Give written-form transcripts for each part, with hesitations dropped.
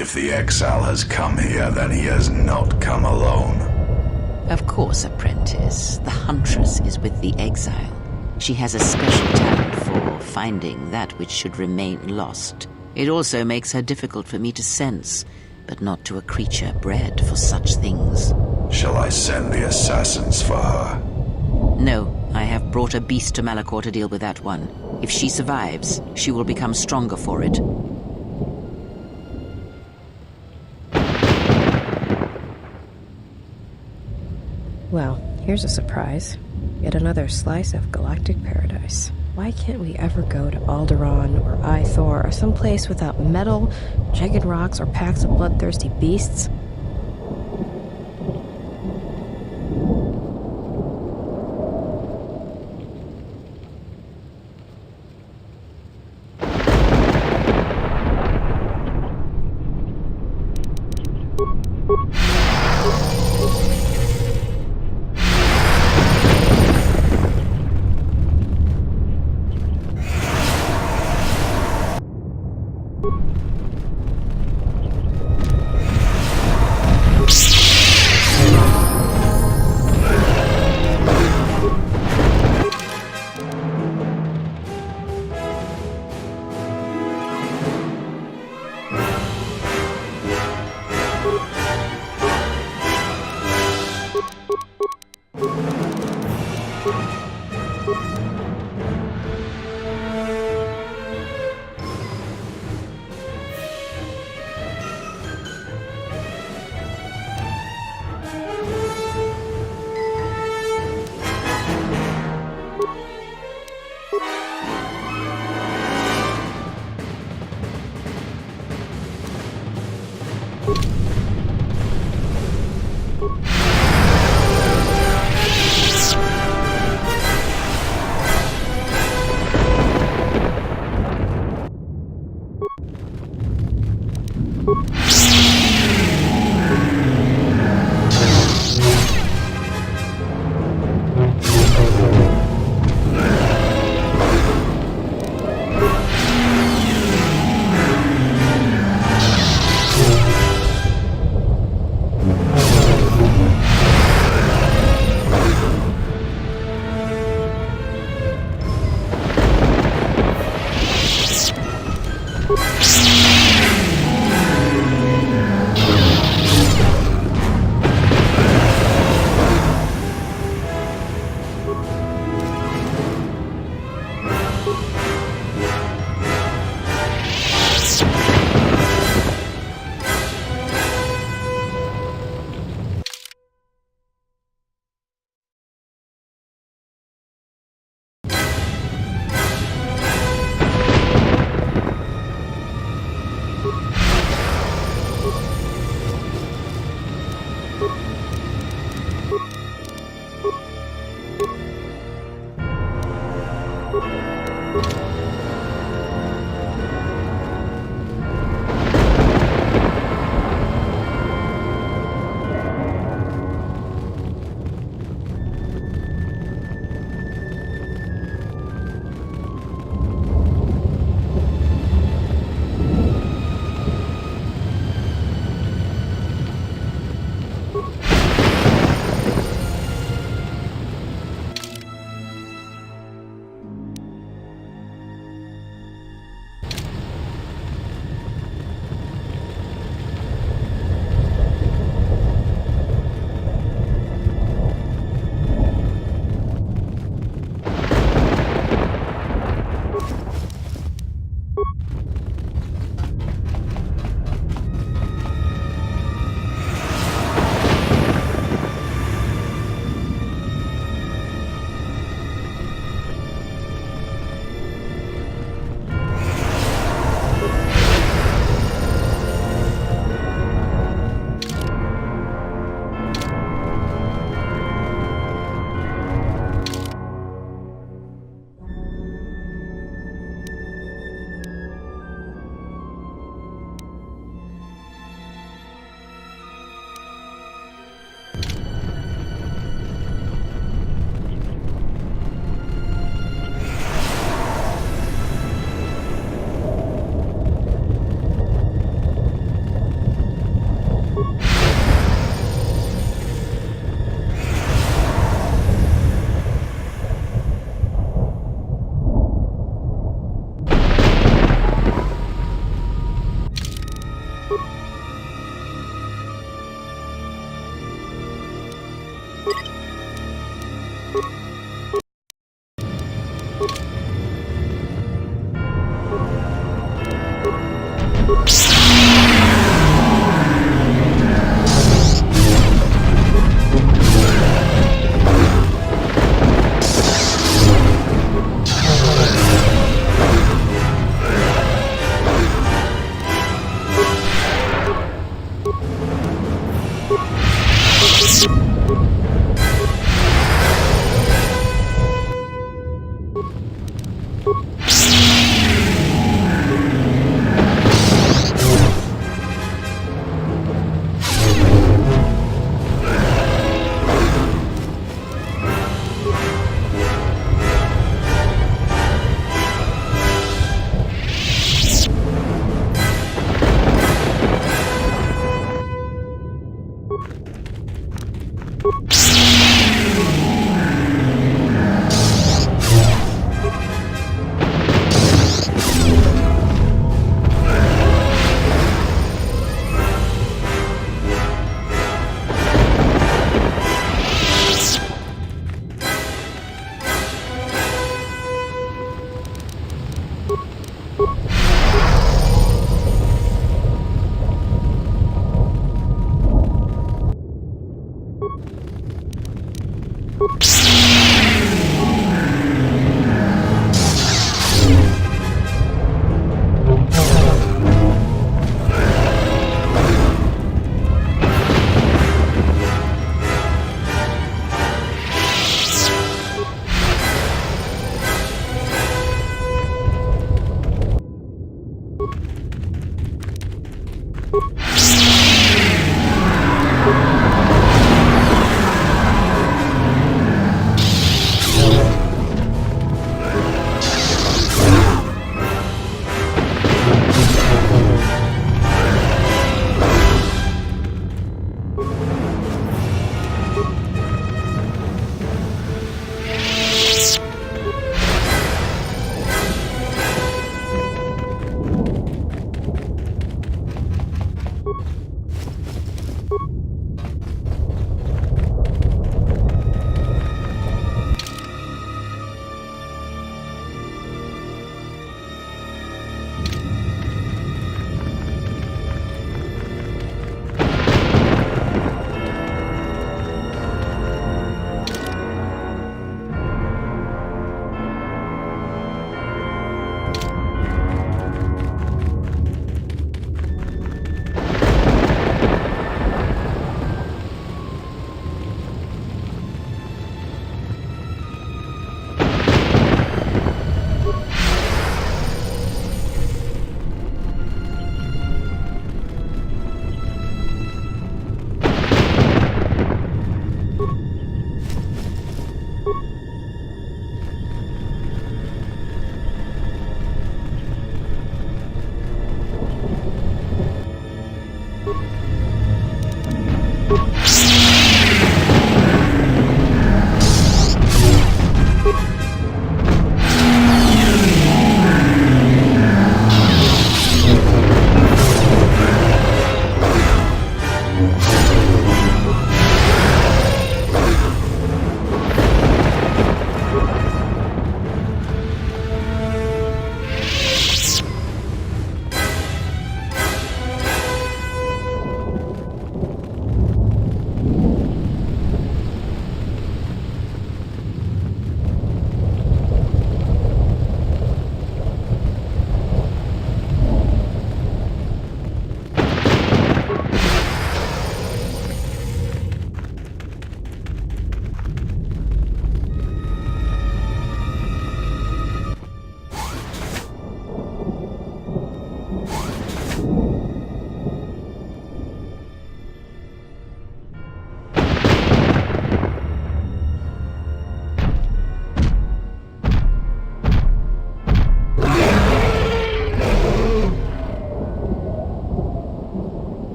If the exile has come here, then he has not come alone. Of course, apprentice. The huntress is with the exile. She has a special talent for finding that which should remain lost. It also makes her difficult for me to sense, but not to a creature bred for such things. Shall I send the assassins for her? No, I have brought a beast to Malachor to deal with that one. If she survives, she will become stronger for it. Well, here's a surprise. Yet another slice of galactic paradise. Why can't we ever go to Alderaan or Ithor or someplace without metal, jagged rocks, or packs of bloodthirsty beasts?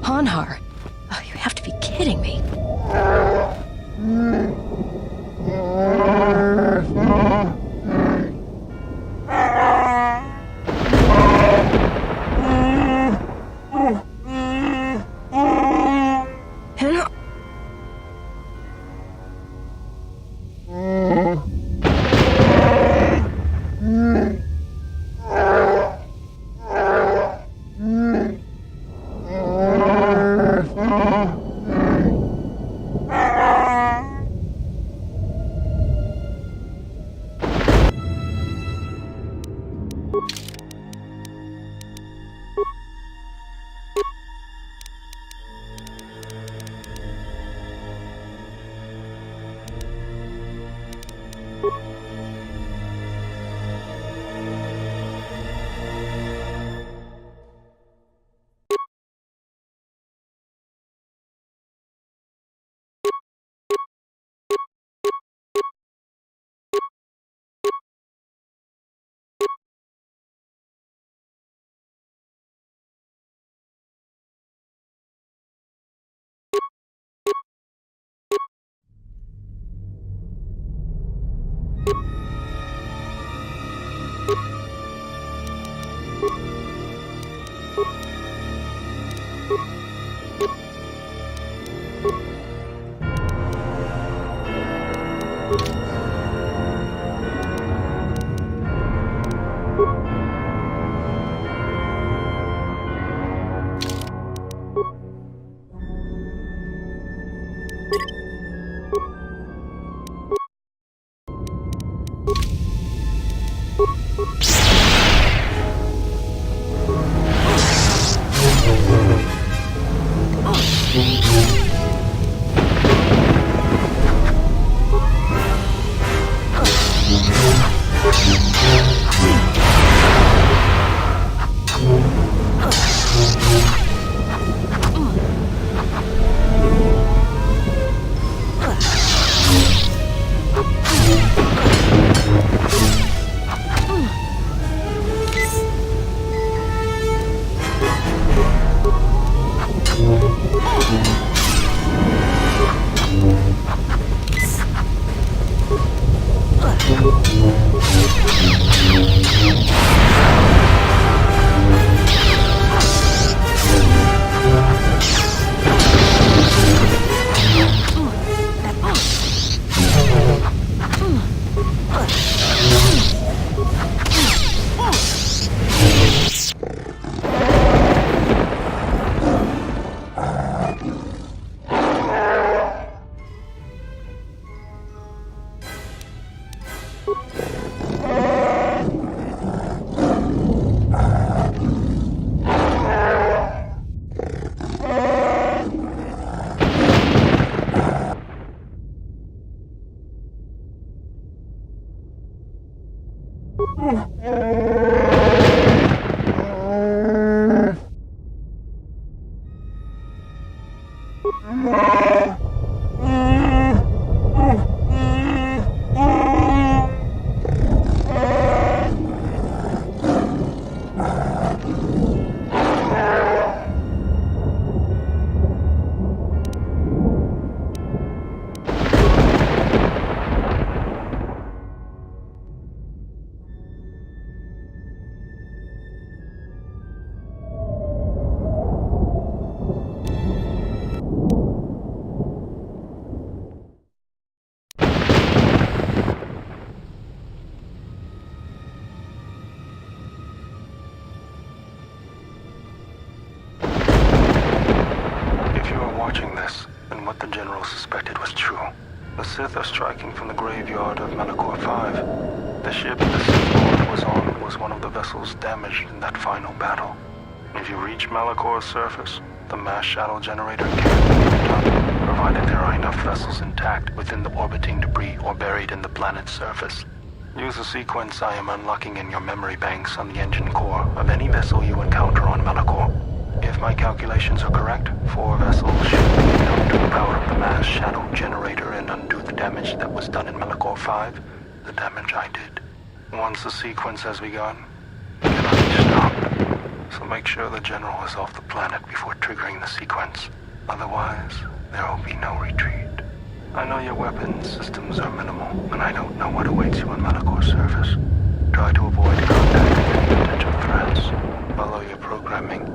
Hanhar. Oh, you have to be kidding me. then what the General suspected was true. The Sith are striking from the graveyard of Malachor 5. The ship the Sith Lord was on was one of the vessels damaged in that final battle. If you reach Malachor's surface, the mass shadow generator can be done, provided there are enough vessels intact within the orbiting debris or buried in the planet's surface. Use the sequence I am unlocking in your memory banks on the engine core of any vessel you encounter on Malachor. If my calculations are correct, 4 vessels should be enough to power up the mass shadow generator and undo the damage that was done in Malachor 5, the damage I did. Once the sequence has begun, it cannot be stopped. So make sure the General is off the planet before triggering the sequence. Otherwise, there will be no retreat. I know your weapons systems are minimal, and I don't know what awaits you on Malachor's surface. Try to avoid contact with any potential threats. Follow your programming.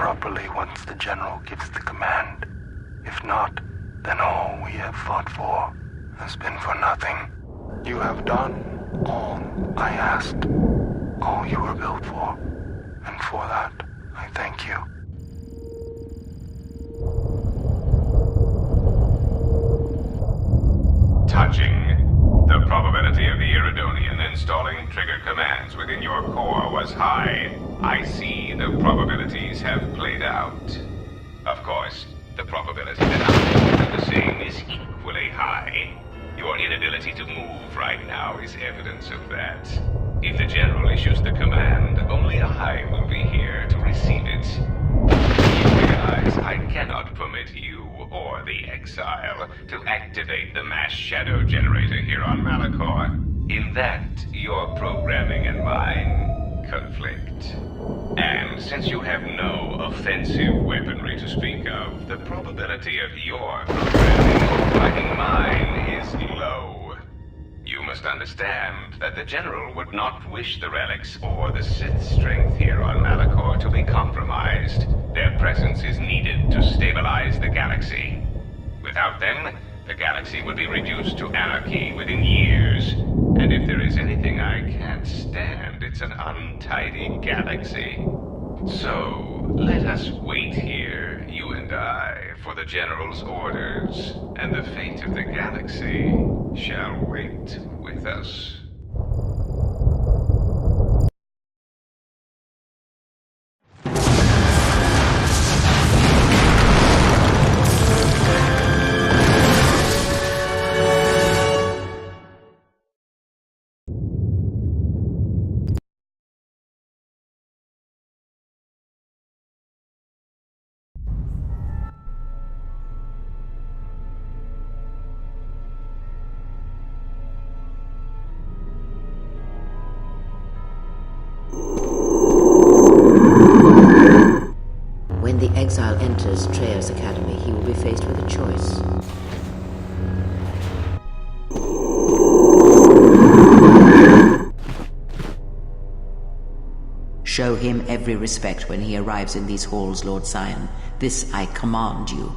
properly once the General gives the command. If not, then all we have fought for has been for nothing. You have done all I asked, all you were built for, and for that, I thank you. Touching. The probability of the Iridonian installing trigger commands within your core was high. I see the probabilities have played out. Of course, the probability that I will do the same is equally high. Your inability to move right now is evidence of that. If the General issues the command, only I will be here to receive it. You realize I cannot permit you or the Exile to activate the mass shadow generator here on Malachor. In that, your programming and mine conflict. And since you have no offensive weaponry to speak of, the probability of your programming overriding mine is low. You must understand that the General would not wish the relics or the Sith's strength here on Malachor to be compromised. Their presence is needed to stabilize the galaxy. Without them, the galaxy would be reduced to anarchy within years. And if there is anything I can't stand, it's an untidy galaxy. So, let us wait here, you and I, for the General's orders, and the fate of the galaxy shall wait with us. When the Exile enters Treya's Academy, he will be faced with a choice. Show him every respect when he arrives in these halls, Lord Scion. This I command you.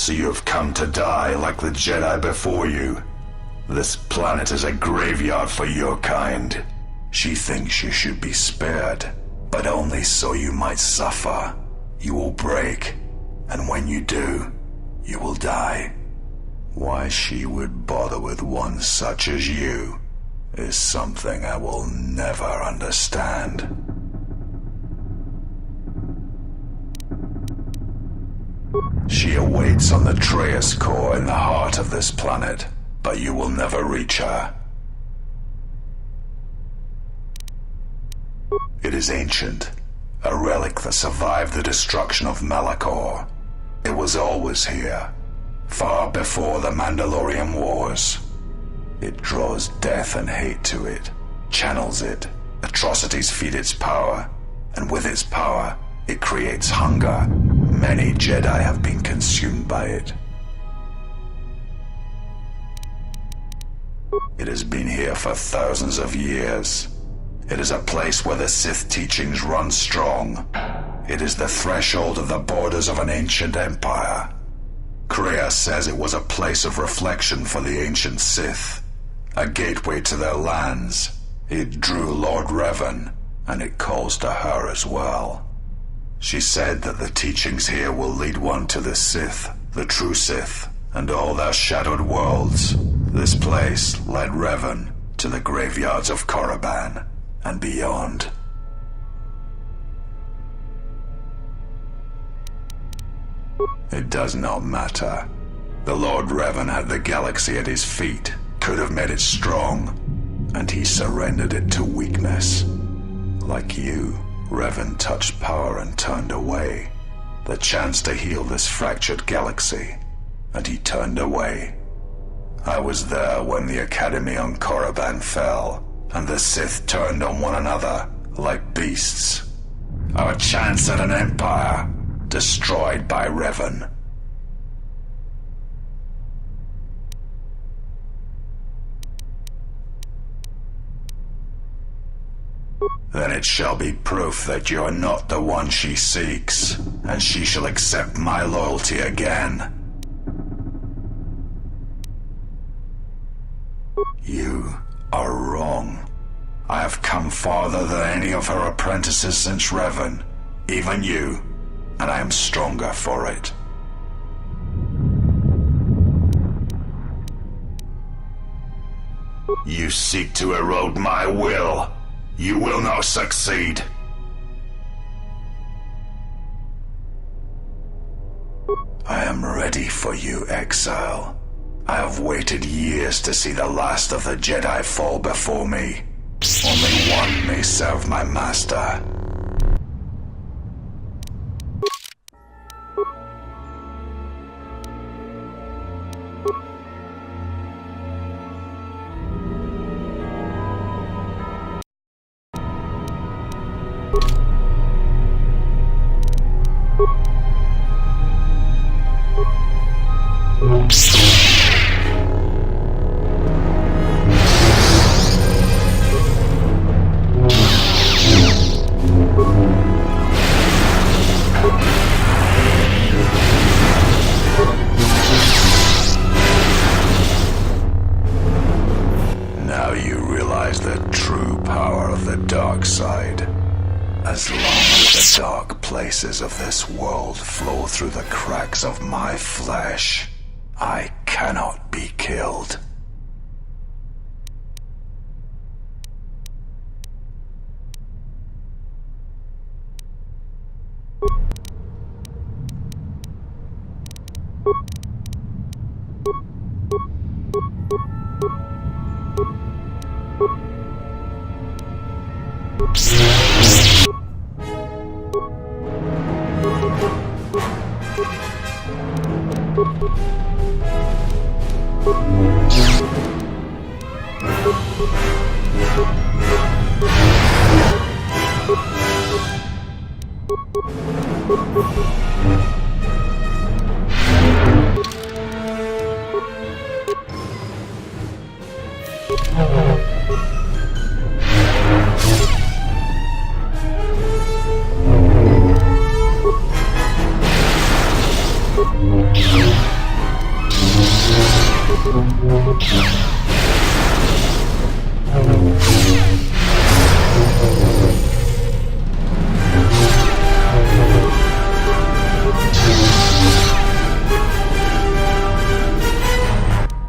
So you have come to die like the Jedi before you. This planet is a graveyard for your kind. She thinks you should be spared, but only so you might suffer. You will break, and when you do, you will die. Why she would bother with one such as you is something I will never understand. She awaits on the Traeus core in the heart of this planet, but you will never reach her. It is ancient, a relic that survived the destruction of Malachor. It was always here, far before the Mandalorian Wars. It draws death and hate to it, channels it, atrocities feed its power, and with its power, it creates hunger. Many Jedi have been consumed by it. It has been here for thousands of years. It is a place where the Sith teachings run strong. It is the threshold of the borders of an ancient empire. Kreia says it was a place of reflection for the ancient Sith, a gateway to their lands. It drew Lord Revan, and it calls to her as well. She said that the teachings here will lead one to the Sith, the true Sith, and all their shadowed worlds. This place led Revan to the graveyards of Korriban and beyond. It does not matter. The Lord Revan had the galaxy at his feet, could have made it strong, and he surrendered it to weakness. Like you, Revan touched power and turned away. The chance to heal this fractured galaxy, and he turned away. I was there when the Academy on Korriban fell, and the Sith turned on one another like beasts. Our chance at an empire, destroyed by Revan. Then it shall be proof that you're not the one she seeks, and she shall accept my loyalty again. You are wrong. I have come farther than any of her apprentices since Revan, even you, and I am stronger for it. You seek to erode my will. You will not succeed. I am ready for you, exile. I have waited years to see the last of the Jedi fall before me. Only one may serve my master. Now you realize the true power of the dark side. As long as the dark places of this world flow through the cracks of my flesh, I cannot be killed.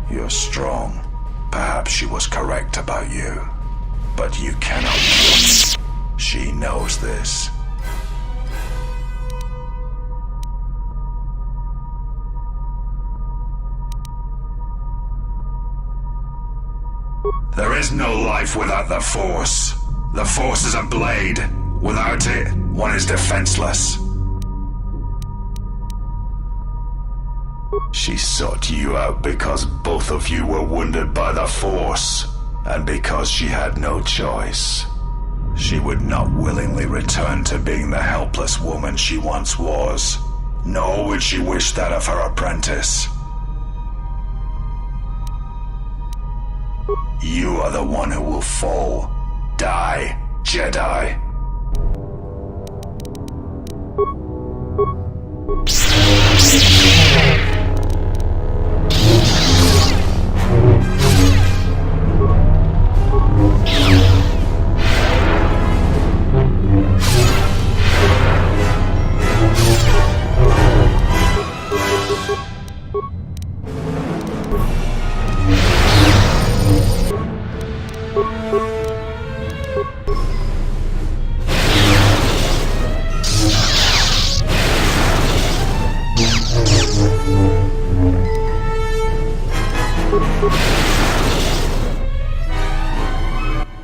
You're strong. Perhaps she was correct about you. But you cannot kill me. She knows this. There is no life without the Force. The Force is a blade. Without it, one is defenseless. She sought you out because both of you were wounded by the Force, and because she had no choice. She would not willingly return to being the helpless woman she once was, nor would she wish that of her apprentice. You are the one who will fall. Die, Jedi.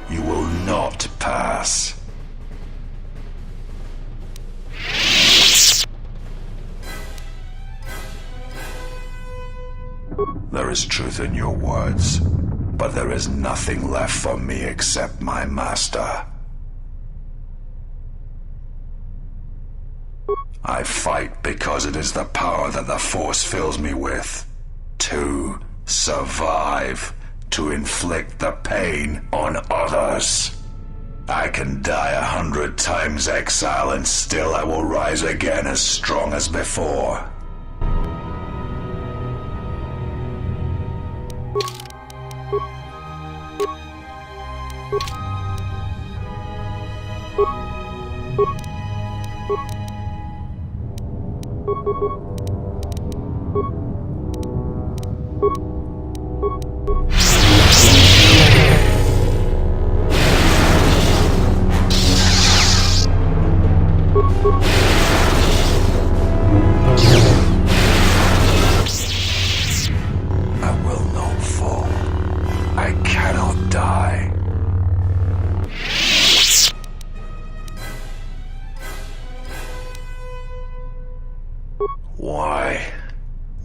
You will not pass. There is truth in your words, but there is nothing left for me except my master. I fight because it is the power that the Force fills me with. To survive, to inflict the pain on others. I can die 100 times exile and still I will rise again as strong as before.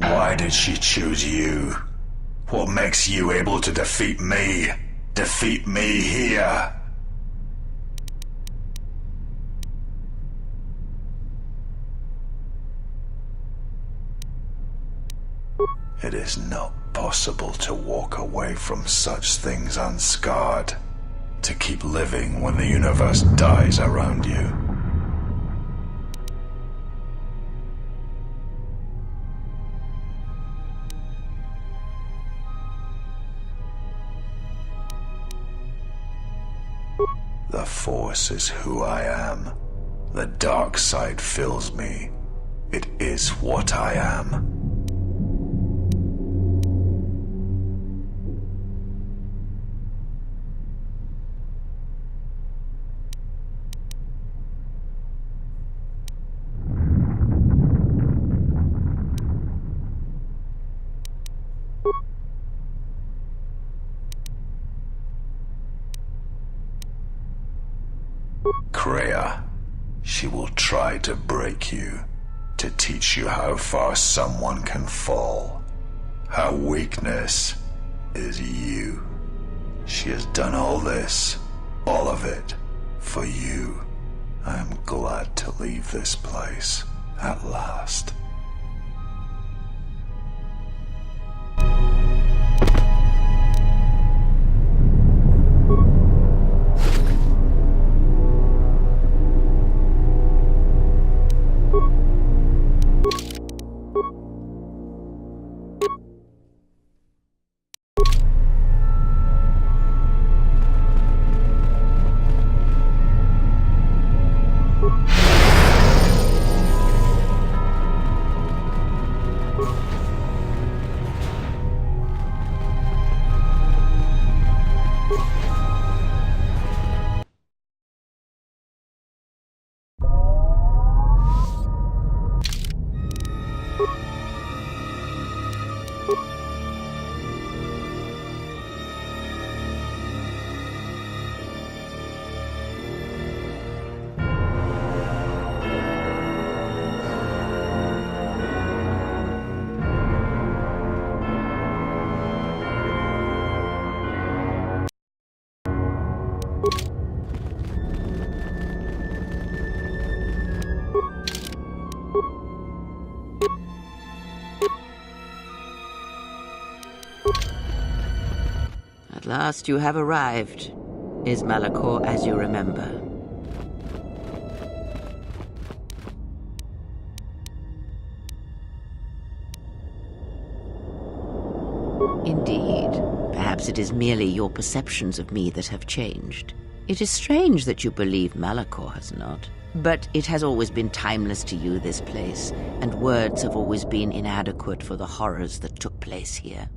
Why did she choose you? What makes you able to defeat me? Defeat me here? It is not possible to walk away from such things unscarred, to keep living when the universe dies around you. The Force is who I am. The dark side fills me. It is what I am. Kreia, she will try to break you, to teach you how far someone can fall. Her weakness is you. She has done all this, all of it, for you. I am glad to leave this place, at last. At last you have arrived. Is Malachor as you remember? Indeed. Perhaps it is merely your perceptions of me that have changed. It is strange that you believe Malachor has not. But it has always been timeless to you, this place, and words have always been inadequate for the horrors that took place here.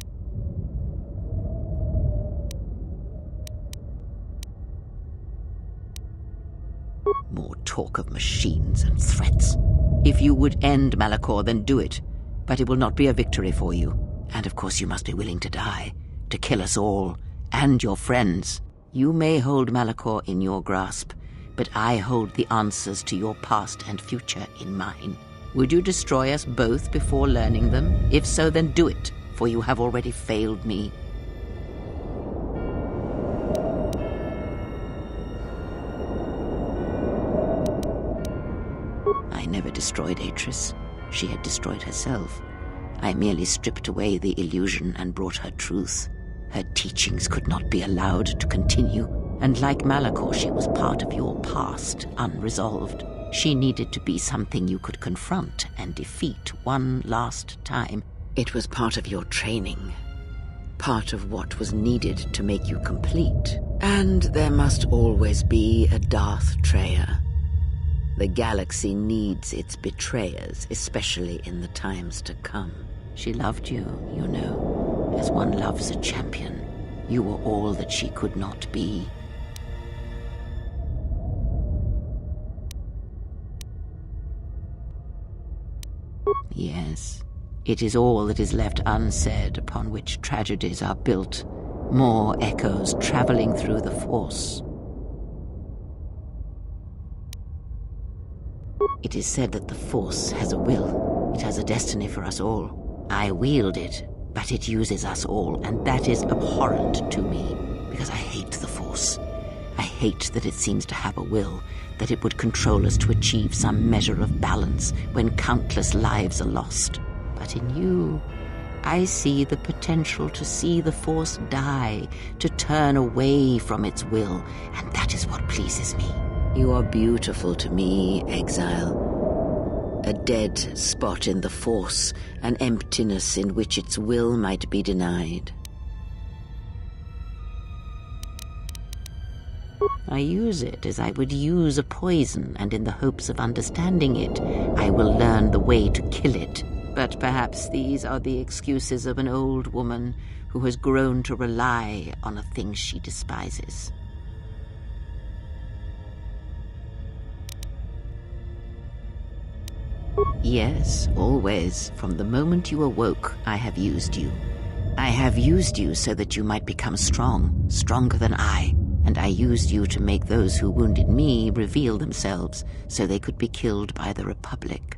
More talk of machines and threats. If you would end Malachor, then do it. But it will not be a victory for you. And of course you must be willing to die, to kill us all, and your friends. You may hold Malachor in your grasp, but I hold the answers to your past and future in mine. Would you destroy us both before learning them? If so, then do it, for you have already failed me. I never destroyed Atris. She had destroyed herself. I merely stripped away the illusion and brought her truth. Her teachings could not be allowed to continue, And like Malachor, she was part of your past, unresolved. She needed to be something you could confront and defeat one last time. It was part of your training. Part of what was needed to make you complete. And there must always be a Darth Treya. The galaxy needs its betrayers, especially in the times to come. She loved you, you know, as one loves a champion. You were all that she could not be. Yes, it is all that is left unsaid upon which tragedies are built. More echoes traveling through the Force. It is said that the Force has a will. It has a destiny for us all. I wield it, but it uses us all, and that is abhorrent to me, because I hate the Force. I hate that it seems to have a will, that it would control us to achieve some measure of balance when countless lives are lost. But in you, I see the potential to see the Force die, to turn away from its will, and that is what pleases me. You are beautiful to me, Exile. A dead spot in the Force, an emptiness in which its will might be denied. I use it as I would use a poison, and in the hopes of understanding it, I will learn the way to kill it. But perhaps these are the excuses of an old woman who has grown to rely on a thing she despises. Yes, always. From the moment you awoke, I have used you. I have used you so that you might become strong, stronger than I. And I used you to make those who wounded me reveal themselves so they could be killed by the Republic.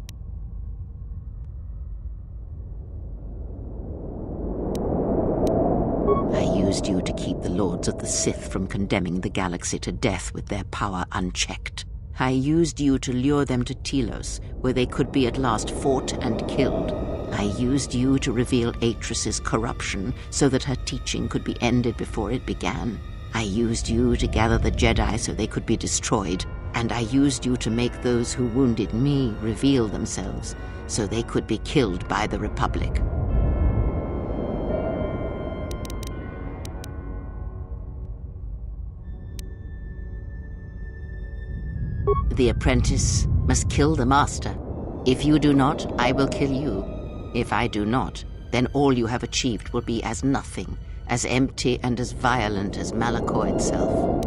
I used you to keep the Lords of the Sith from condemning the galaxy to death with their power unchecked. I used you to lure them to Telos, where they could be at last fought and killed. I used you to reveal Atris's corruption so that her teaching could be ended before it began. I used you to gather the Jedi so they could be destroyed, and I used you to make those who wounded me reveal themselves so they could be killed by the Republic. The apprentice must kill the master. If you do not, I will kill you. If I do not, then all you have achieved will be as nothing, as empty and as violent as Malachor itself.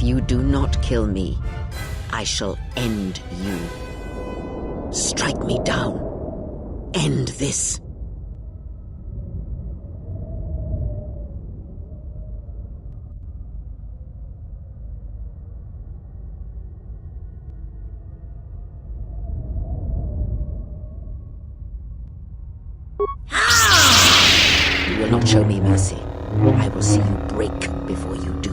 you do not kill me, I shall end you. Strike me down. End this. You will not show me mercy. I will see you break before you do.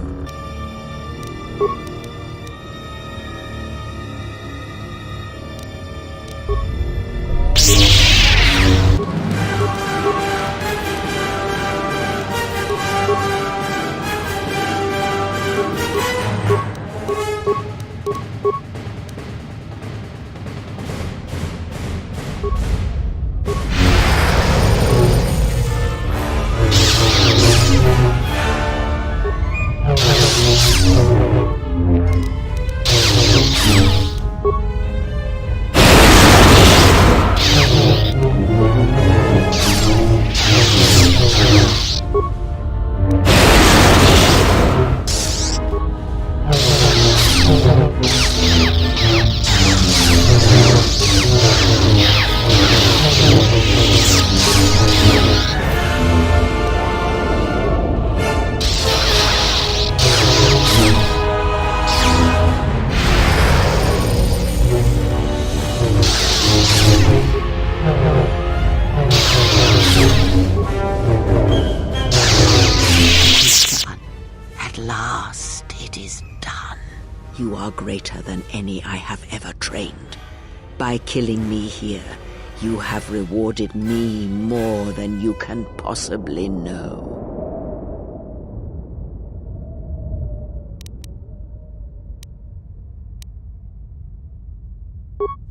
You are greater than any I have ever trained. By killing me here, you have rewarded me more than you can possibly know.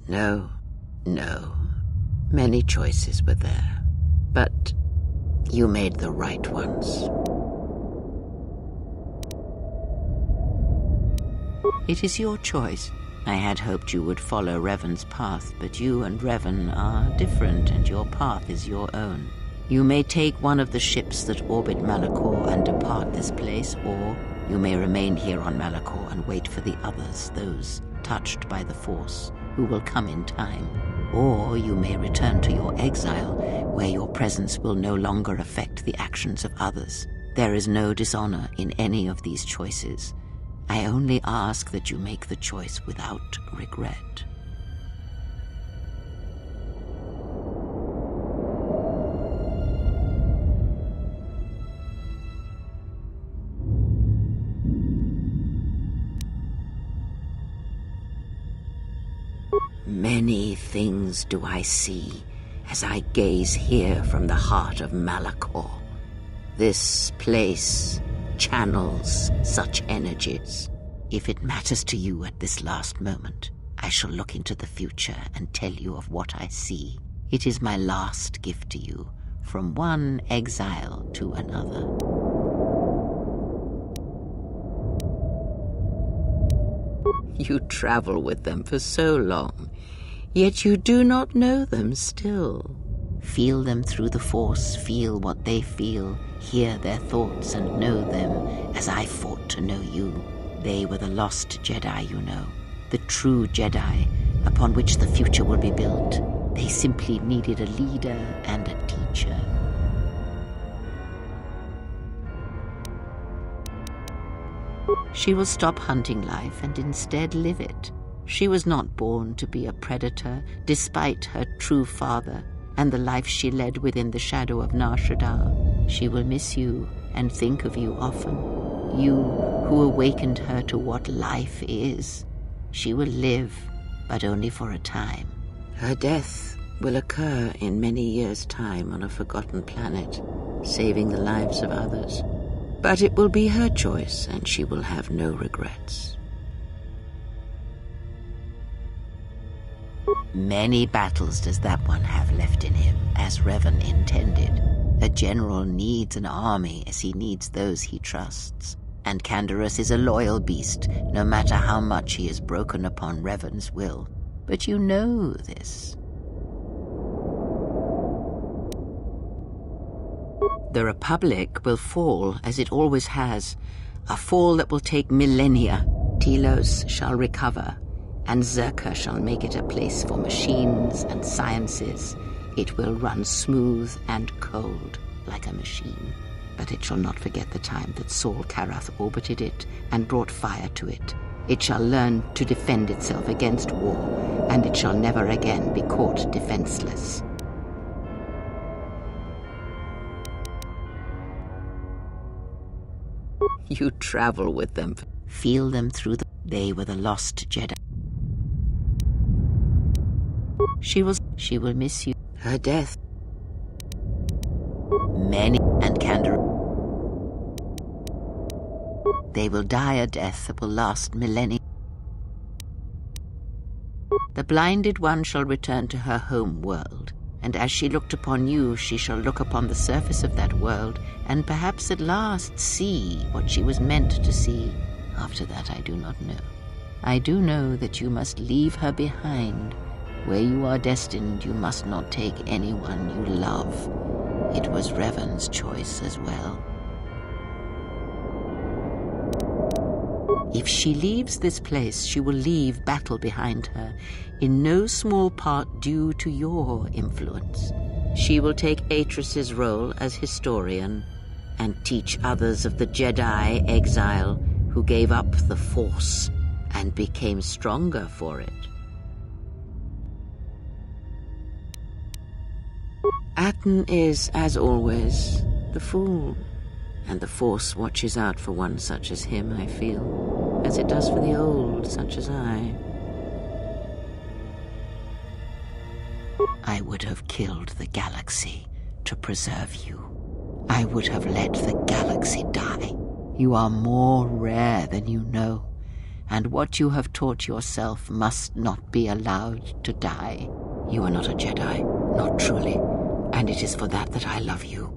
No. Many choices were there, but you made the right ones. It is your choice. I had hoped you would follow Revan's path, but you and Revan are different, and your path is your own. You may take one of the ships that orbit Malachor and depart this place, or you may remain here on Malachor and wait for the others, those touched by the Force, who will come in time. Or you may return to your exile, where your presence will no longer affect the actions of others. There is no dishonor in any of these choices. I only ask that you make the choice without regret. Many things do I see as I gaze here from the heart of Malachor. This place channels such energies. If it matters to you at this last moment, I shall look into the future and tell you of what I see. It is my last gift to you, from one exile to another. You travel with them for so long, yet you do not know them still. Feel them through the Force, feel what they feel, hear their thoughts and know them as I fought to know you. They were the lost Jedi, you know, the true Jedi upon which the future will be built. They simply needed a leader and a teacher. She will stop hunting life and instead live it. She was not born to be a predator, despite her true father and the life she led within the shadow of Nar Shaddaa. She will miss you and think of you often. You who awakened her to what life is. She will live, but only for a time. Her death will occur in many years' time on a forgotten planet, saving the lives of others. But it will be her choice, and she will have no regrets. Many battles does that one have left in him, as Revan intended. A general needs an army as he needs those he trusts. And Canderous is a loyal beast, no matter how much he is broken upon Revan's will. But you know this. The Republic will fall, as it always has. A fall that will take millennia. Telos shall recover, and Zerka shall make it a place for machines and sciences. It will run smooth and cold like a machine. But it shall not forget the time that Saul Karath orbited it and brought fire to it. It shall learn to defend itself against war, and it shall never again be caught defenseless. You travel with them. Feel them through the... They were the lost Jedi. She will miss you. Her death. Many and Kandor. They will die a death that will last millennia. The blinded one shall return to her home world, and as she looked upon you, she shall look upon the surface of that world, and perhaps at last see what she was meant to see. After that, I do not know. I do know that you must leave her behind. Where you are destined, you must not take anyone you love. It was Revan's choice as well. If she leaves this place, she will leave battle behind her, in no small part due to your influence. She will take Atris's role as historian and teach others of the Jedi exile who gave up the Force and became stronger for it. Atten is, as always, the fool, and the Force watches out for one such as him, I feel, as it does for the old such as I. I would have killed the galaxy to preserve you. I would have let the galaxy die. You are more rare than you know, and what you have taught yourself must not be allowed to die. You are not a Jedi, not truly, and it is for that I love you.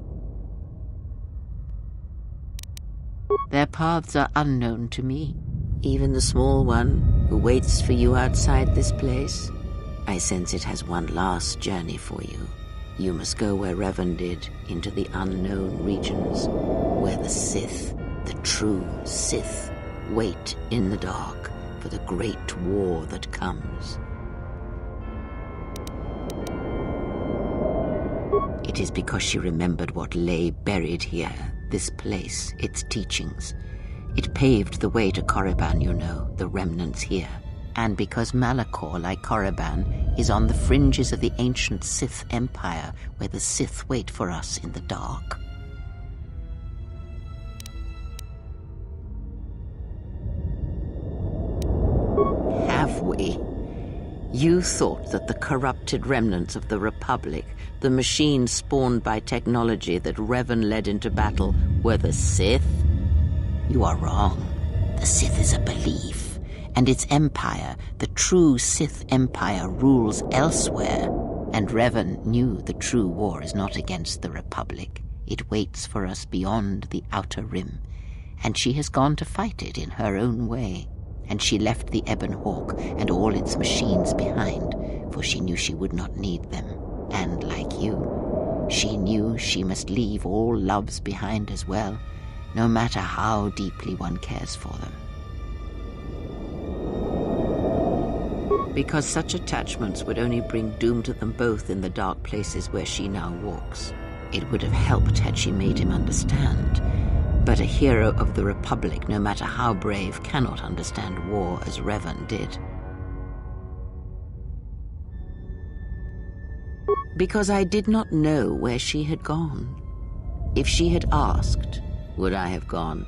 Their paths are unknown to me, even the small one who waits for you outside this place. I sense it has one last journey for you. You must go where Revan did, into the unknown regions, where the Sith, the true Sith, wait in the dark for the great war that comes. It is because she remembered what lay buried here, this place, its teachings. It paved the way to Korriban, you know, the remnants here. And because Malachor, like Korriban, is on the fringes of the ancient Sith Empire, where the Sith wait for us in the dark. Have we? You thought that the corrupted remnants of the Republic, the machines spawned by technology that Revan led into battle, were the Sith? You are wrong. The Sith is a belief, and its empire, the true Sith Empire, rules elsewhere. And Revan knew the true war is not against the Republic. It waits for us beyond the Outer Rim, and she has gone to fight it in her own way. And she left the Ebon Hawk and all its machines behind, for she knew she would not need them. And like you, she knew she must leave all loves behind as well, no matter how deeply one cares for them. Because such attachments would only bring doom to them both in the dark places where she now walks. It would have helped had she made him understand. But a hero of the Republic, no matter how brave, cannot understand war as Revan did. Because I did not know where she had gone. If she had asked, would I have gone?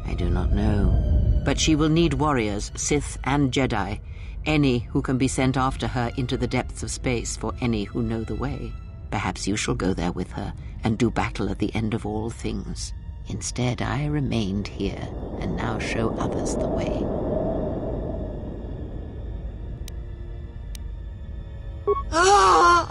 I do not know. But she will need warriors, Sith and Jedi, any who can be sent after her into the depths of space for any who know the way. Perhaps you shall go there with her and do battle at the end of all things. Instead, I remained here, and now show others the way. Ah!